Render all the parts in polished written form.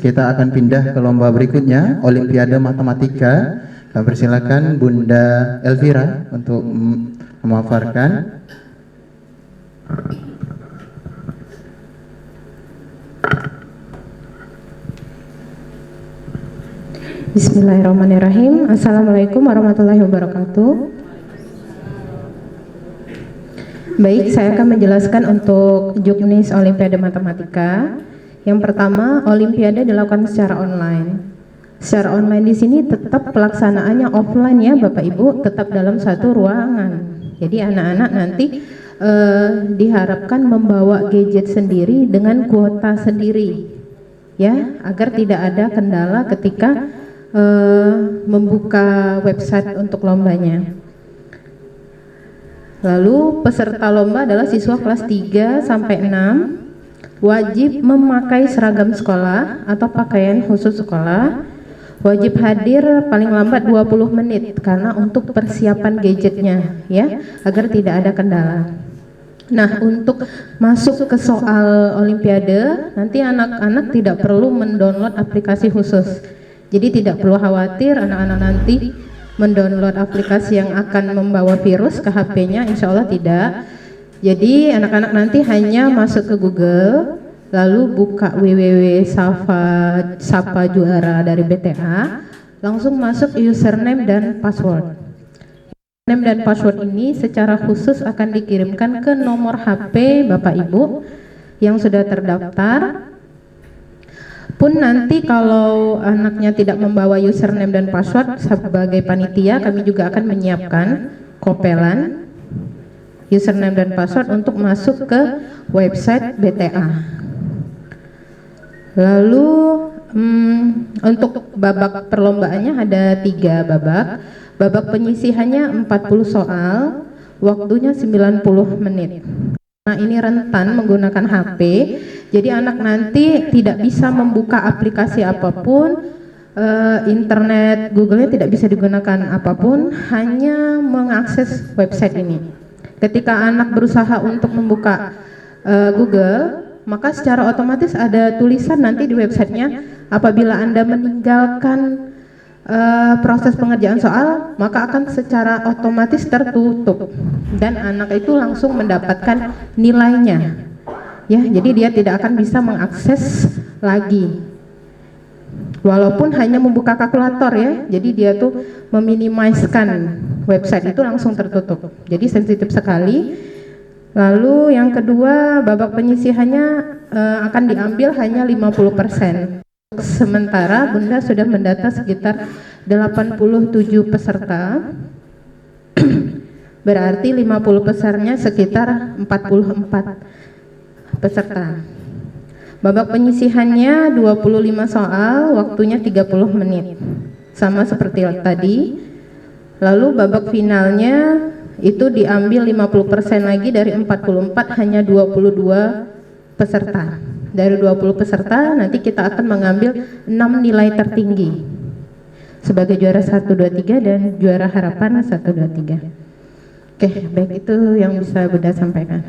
Kita akan pindah ke lomba berikutnya, Olimpiade Matematika. Kami persilakan Bunda Elvira untuk memaparkan. Bismillahirrahmanirrahim. Assalamualaikum warahmatullahi wabarakatuh. Baik, saya akan menjelaskan untuk juknis Olimpiade Matematika. Yang pertama, Olimpiade dilakukan secara online. Secara online di sini tetap pelaksanaannya offline ya Bapak Ibu, tetap dalam satu ruangan. Jadi anak-anak nanti diharapkan membawa gadget sendiri dengan kuota sendiri, ya, agar tidak ada kendala ketika membuka website untuk lombanya. Lalu peserta lomba adalah siswa kelas 3 sampai 6. Wajib memakai seragam sekolah atau pakaian khusus sekolah. Wajib hadir paling lambat 20 menit karena untuk persiapan gadgetnya ya, agar tidak ada kendala. Nah, untuk masuk ke soal Olimpiade, nanti anak-anak tidak perlu mendownload aplikasi khusus. Jadi tidak perlu khawatir anak-anak nanti mendownload aplikasi yang akan membawa virus ke HP-nya, insya Allah tidak. Jadi anak-anak nanti hanya masuk ke Google, lalu buka www.sapa juara dari BTA, langsung masuk username dan password. Username dan password ini secara khusus akan dikirimkan ke nomor HP Bapak Ibu yang sudah terdaftar. Pun nanti kalau anaknya tidak membawa username dan password, sebagai panitia kami juga akan menyiapkan kopelan username dan password untuk masuk ke website BTA. Lalu untuk babak perlombaannya ada 3 babak. Babak penyisihannya 40 soal, waktunya 90 menit. Nah, ini rentan menggunakan HP, jadi anak nanti tidak bisa membuka aplikasi apapun, internet, Google-nya tidak bisa digunakan apapun, hanya mengakses website ini. Ketika anak berusaha untuk membuka Google, maka secara otomatis ada tulisan nanti di websitenya, apabila Anda meninggalkan proses pengerjaan soal, maka akan secara otomatis tertutup dan anak itu langsung mendapatkan nilainya. Ya, jadi dia tidak akan bisa mengakses lagi. Walaupun hanya membuka kalkulator ya, jadi dia tuh meminimaliskan website itu langsung tertutup. Jadi sensitif sekali. Lalu yang kedua, babak penyisihannya akan diambil hanya 50%. Sementara Bunda sudah mendata sekitar 87 peserta. Berarti 50 pesertanya sekitar 44 peserta. Babak penyisihannya 25 soal, waktunya 30 menit. Sama seperti tadi. Lalu babak finalnya itu diambil 50% lagi dari 44, hanya 22 peserta. Dari 20 peserta nanti kita akan mengambil 6 nilai tertinggi sebagai juara 1, 2, 3 dan juara harapan 1, 2, 3. Oke, baik, itu yang bisa Bunda sampaikan.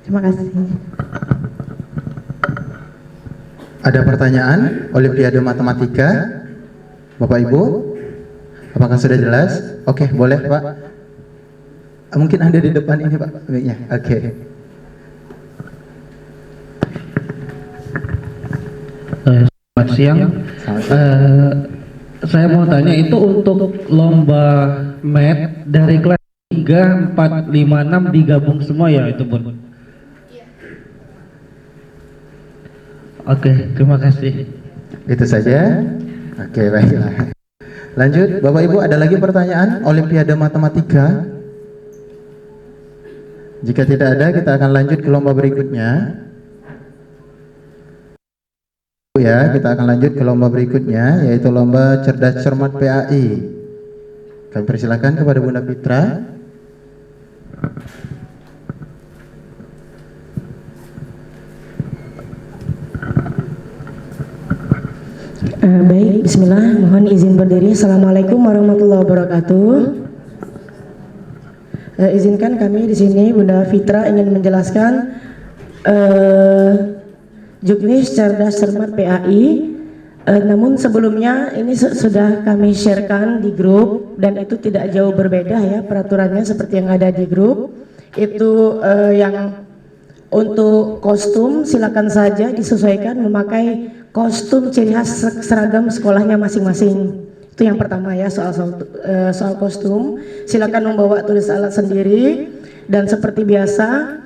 Terima kasih. Ada pertanyaan Olimpiade Matematika, Bapak Ibu? Apakah sudah jelas? Oke, boleh Pak. Mungkin Anda di depan ini Pak. Ya, oke. Selamat siang. Saya mau tanya, itu untuk lomba math dari kelas 3, 4, 5, 6 digabung semua ya itu Bun? Oke, terima kasih. Itu saja. Oke, baiklah. Lanjut, Bapak Ibu, ada lagi pertanyaan Olimpiade Matematika? Jika tidak ada, kita akan lanjut ke lomba berikutnya. Ya, kita akan lanjut ke lomba berikutnya, yaitu lomba cerdas cermat PAI. Kami persilakan kepada Bunda Fitra. Baik, bismillah, mohon izin berdiri. Assalamualaikum warahmatullahi wabarakatuh. Izinkan kami di sini Bunda Fitra ingin menjelaskan juknis cerdas cermat PAI Namun sebelumnya ini sudah kami sharekan di grup dan itu tidak jauh berbeda ya peraturannya seperti yang ada di grup. Itu yang untuk kostum silakan saja disesuaikan memakai kostum ciri khas seragam sekolahnya masing-masing. Itu yang pertama ya soal kostum. Silakan membawa tulis alat sendiri dan seperti biasa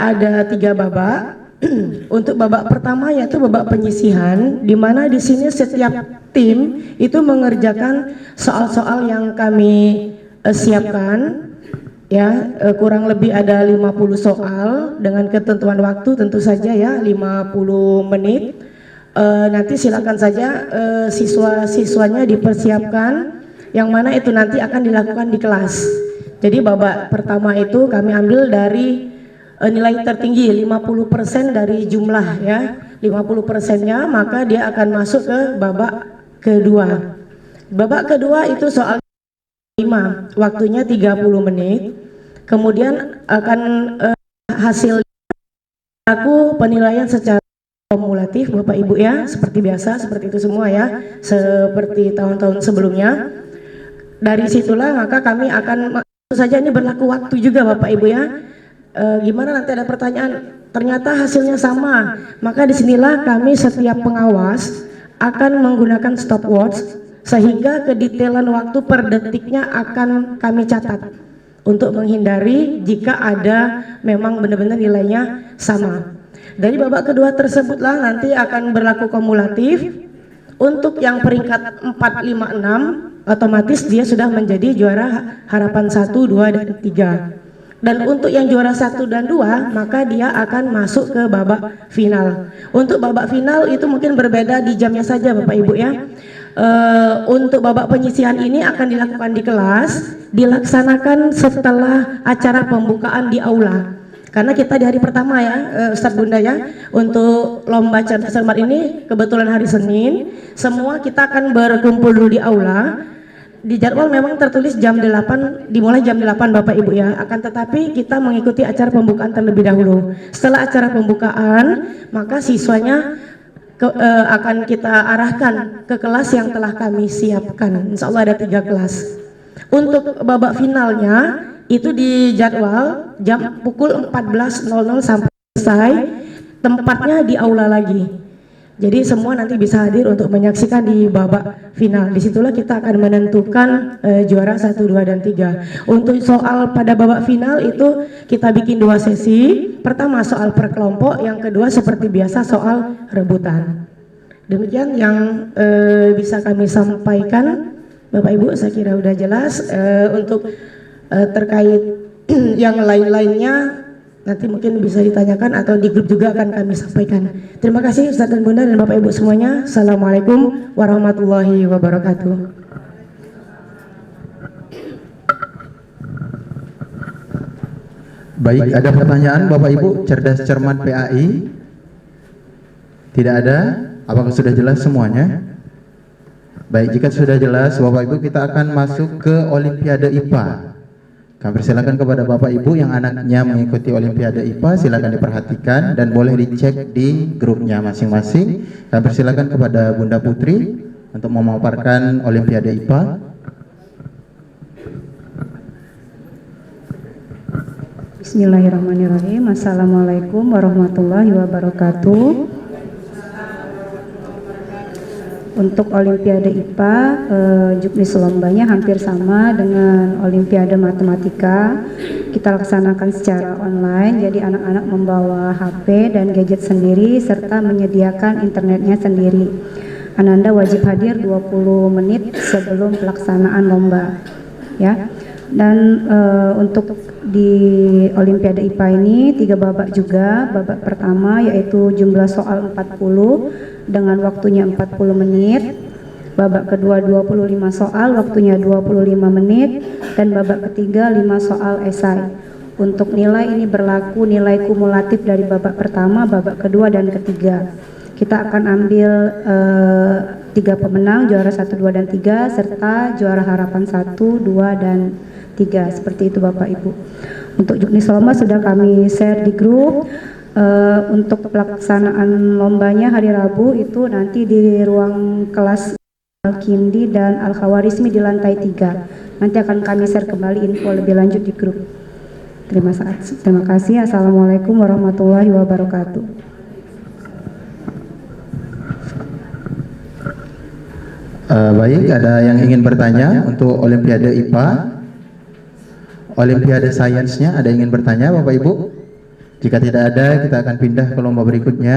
ada 3 babak. Untuk babak pertama yaitu babak penyisihan, di mana di sini setiap tim itu mengerjakan soal-soal yang kami siapkan ya, kurang lebih ada 50 soal dengan ketentuan waktu tentu saja ya 50 menit. Nanti silakan saja siswa-siswanya dipersiapkan yang mana itu nanti akan dilakukan di kelas. Jadi babak pertama itu kami ambil dari nilai tertinggi 50% dari jumlah ya, 50%-nya maka dia akan masuk ke babak kedua. Babak kedua itu soal 5, waktunya 30 menit. Kemudian akan hasil aku penilaian secara kumulatif Bapak Ibu ya, seperti biasa, seperti itu semua ya, seperti tahun-tahun sebelumnya. Dari situlah maka kami akan, tentu saja ini berlaku waktu juga Bapak Ibu ya. Gimana nanti ada pertanyaan, ternyata hasilnya sama, maka disinilah kami setiap pengawas akan menggunakan stopwatch sehingga kedetailan waktu per detiknya akan kami catat untuk menghindari jika ada memang benar-benar nilainya sama. Dari babak kedua tersebutlah nanti akan berlaku kumulatif. Untuk yang peringkat 4, 5, 6 otomatis dia sudah menjadi juara harapan 1, 2, dan 3. Dan untuk yang juara 1 dan 2 maka dia akan masuk ke babak final. Untuk babak final itu mungkin berbeda di jamnya saja Bapak Ibu ya. Untuk babak penyisihan ini akan dilakukan di kelas, dilaksanakan setelah acara pembukaan di aula. Karena kita di hari pertama ya Ustadz Bunda ya, untuk lomba cerdas cermat ini kebetulan hari Senin, semua kita akan berkumpul dulu di aula. Di jadwal memang tertulis jam 8, dimulai jam 8 Bapak Ibu ya, akan tetapi kita mengikuti acara pembukaan terlebih dahulu. Setelah acara pembukaan maka siswanya akan kita arahkan ke kelas yang telah kami siapkan. Insya Allah ada 3 kelas. Untuk babak finalnya itu di jadwal jam pukul 14.00 sampai selesai, tempatnya di aula lagi. Jadi semua nanti bisa hadir untuk menyaksikan di babak final. Disitulah kita akan menentukan juara 1, 2, dan 3. Untuk soal pada babak final itu kita bikin 2 sesi. Pertama soal per kelompok, yang kedua seperti biasa soal rebutan. Demikian yang bisa kami sampaikan. Bapak Ibu saya kira udah jelas. Untuk terkait yang lain-lainnya nanti mungkin bisa ditanyakan atau di grup juga akan kami sampaikan. Terima kasih Ustadz dan Bunda dan Bapak Ibu semuanya. Assalamualaikum warahmatullahi wabarakatuh. Baik, ada pertanyaan Bapak Ibu cerdas cermat PAI? Tidak ada? Apakah sudah jelas semuanya? Baik, jika sudah jelas Bapak Ibu kita akan masuk ke Olimpiade IPA. Kami persilakan kepada Bapak Ibu yang anaknya mengikuti Olimpiade IPA, silakan diperhatikan dan boleh dicek di grupnya masing-masing. Kami persilakan kepada Bunda Putri untuk memaparkan Olimpiade IPA. Bismillahirrahmanirrahim. Assalamualaikum warahmatullahi wabarakatuh. Untuk Olimpiade IPA, juknis lombanya hampir sama dengan Olimpiade Matematika. Kita laksanakan secara online, jadi anak-anak membawa HP dan gadget sendiri serta menyediakan internetnya sendiri. Ananda wajib hadir 20 menit sebelum pelaksanaan lomba. Ya. Dan untuk di Olimpiade IPA ini 3 babak juga. Babak pertama yaitu jumlah soal 40 dengan waktunya 40 menit. Babak kedua 25 soal, waktunya 25 menit. Dan babak ketiga 5 soal esai. Untuk nilai ini berlaku nilai kumulatif dari babak pertama, babak kedua, dan ketiga. Kita akan ambil 3 pemenang, juara 1, 2, dan 3, serta juara harapan 1, 2, dan 3. Seperti itu Bapak Ibu. Untuk juknis lomba sudah kami share di grup. Untuk pelaksanaan lombanya hari Rabu itu nanti di ruang kelas Al-Kindi dan Al-Khawarizmi di lantai 3. Nanti akan kami share kembali info lebih lanjut di grup. Terima kasih. Assalamualaikum warahmatullahi wabarakatuh. Baik, ada yang ingin bertanya untuk Olimpiade IPA? Olimpiade Sainsnya ada yang ingin bertanya Bapak Ibu? Jika tidak ada, kita akan pindah ke lomba berikutnya.